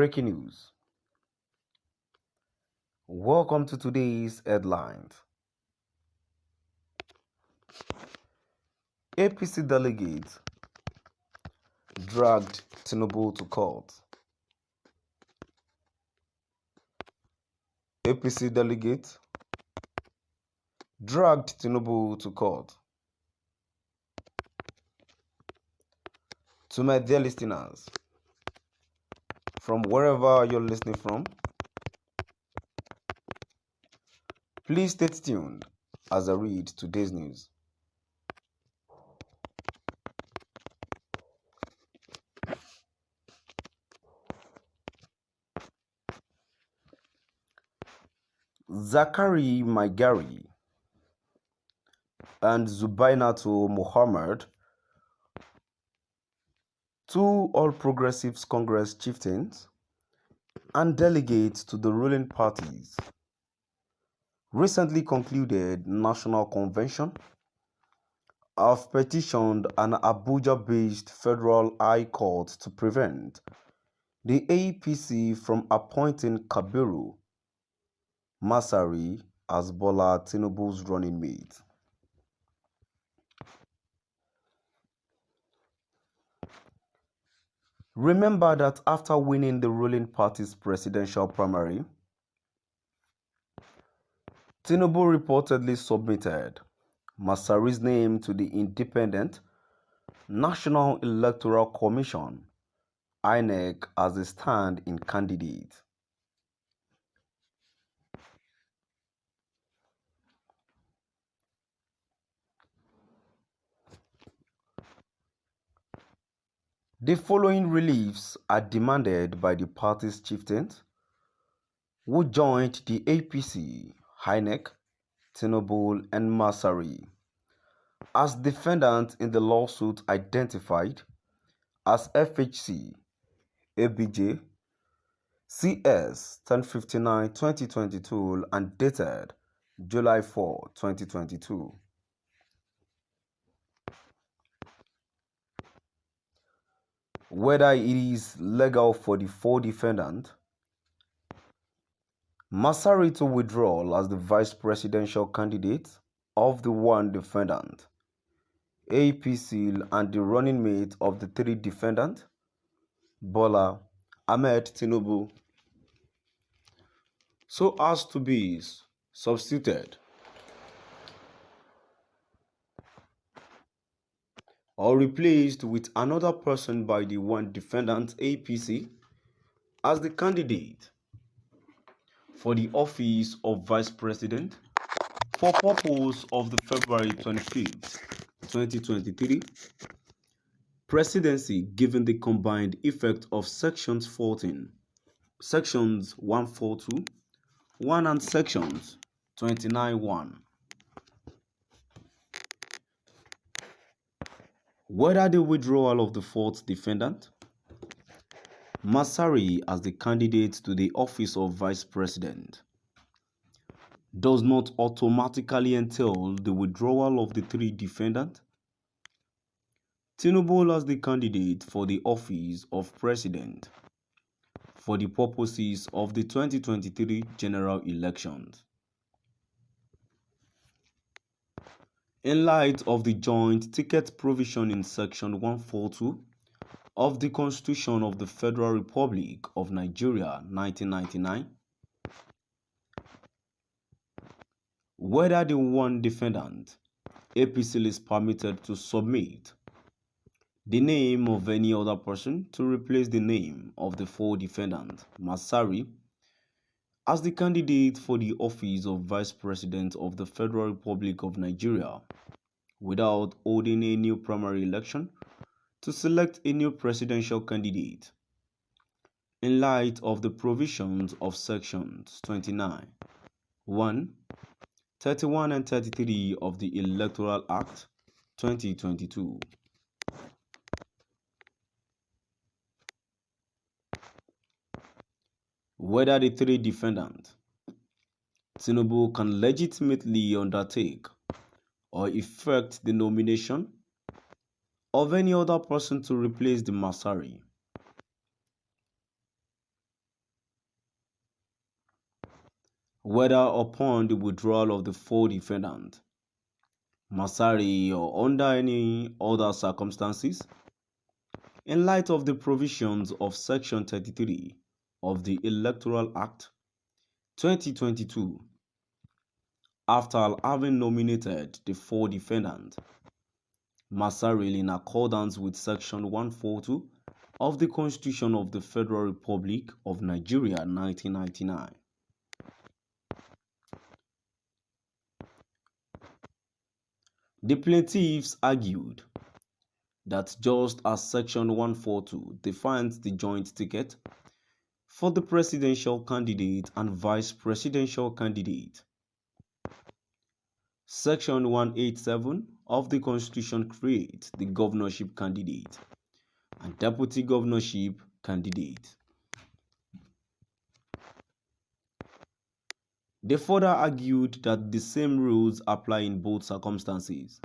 Breaking news. Welcome to today's headlines. APC delegates dragged Tinubu to court. APC delegates dragged Tinubu to court. To my dear listeners, from wherever you're listening from, please stay tuned as I read today's news. Zakari Maigari and Zubainatu Muhammad, two All Progressives Congress chieftains and delegates to the ruling parties, recently concluded National Convention have petitioned an Abuja-based federal high court to prevent the APC from appointing Kabiru Masari as Bola Tinubu's running mate. Remember that after winning the ruling party's presidential primary, Tinubu reportedly submitted Masari's name to the Independent National Electoral Commission (INEC) as a stand-in candidate. The following reliefs are demanded by the party's chieftains who joined the APC, INEC, Tinubu and Masari as defendants in the lawsuit identified as FHC, ABJ, CS 1059-2022 and dated July 4, 2022. Whether it is legal for the four defendants, Masari to withdraw as the vice presidential candidate of the one defendant, APC, and the running mate of the three defendants, Bola Ahmed Tinubu, so as to be substituted or replaced with another person by the one defendant APC as the candidate for the office of Vice President for purpose of the February 25th, 2023 presidency, given the combined effect of Sections 142(1) and Sections 29(1). Whether the withdrawal of the fourth defendant, Masari as the candidate to the office of Vice President, does not automatically entail the withdrawal of the three defendants, Tinubu as the candidate for the office of President for the purposes of the 2023 general elections. In light of the joint ticket provision in Section 142 of the Constitution of the Federal Republic of Nigeria 1999, whether the one defendant, APC, is permitted to submit the name of any other person to replace the name of the four defendants, Masari, as the candidate for the office of Vice President of the Federal Republic of Nigeria, without holding a new primary election to select a new presidential candidate, in light of the provisions of Sections 29, 1, 31 and 33 of the Electoral Act 2022. Whether the three defendants, Tinubu, can legitimately undertake or effect the nomination of any other person to replace the Masari. whether upon the withdrawal of the four defendants, Masari, or under any other circumstances, in light of the provisions of Section 33 of the Electoral Act 2022, after having nominated the four defendants, Masari, in accordance with Section 142 of the Constitution of the Federal Republic of Nigeria 1999. The plaintiffs argued that just as Section 142 defines the joint ticket for the presidential candidate and vice presidential candidate, Section 187 of the Constitution creates the governorship candidate and deputy governorship candidate. They further argued that the same rules apply in both circumstances.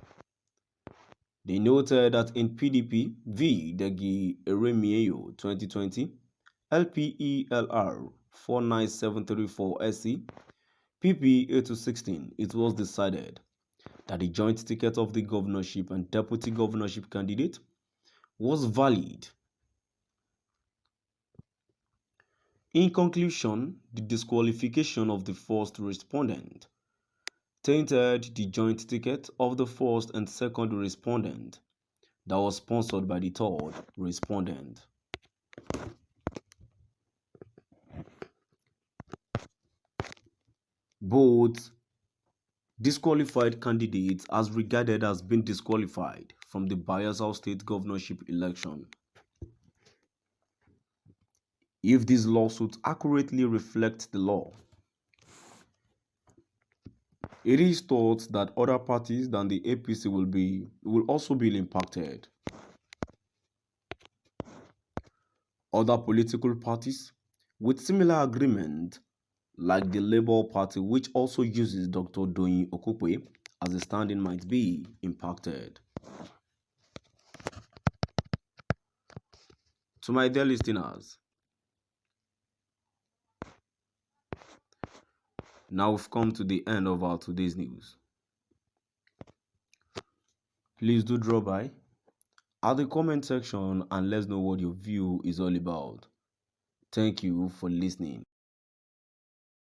They noted that in PDP v. Degi Eremieyo 2020, LPELR 49734 SC, PP 8216, it was decided that the joint ticket of the governorship and deputy governorship candidate was valid. In conclusion, the disqualification of the first respondent tainted the joint ticket of the first and second respondent that was sponsored by the third respondent. Both disqualified candidates are regarded as being disqualified from the Bayelsa State governorship election. If these lawsuits accurately reflect the law, it is thought that other parties than the APC will also be impacted. Other political parties with similar agreement, like the Labour Party, which also uses Dr. Doyin Okukwe as a stand-in, might be impacted. To my dear listeners, now we've come to the end of our today's news. Please do drop by at the comment section and let us know what your view is all about. Thank you for listening.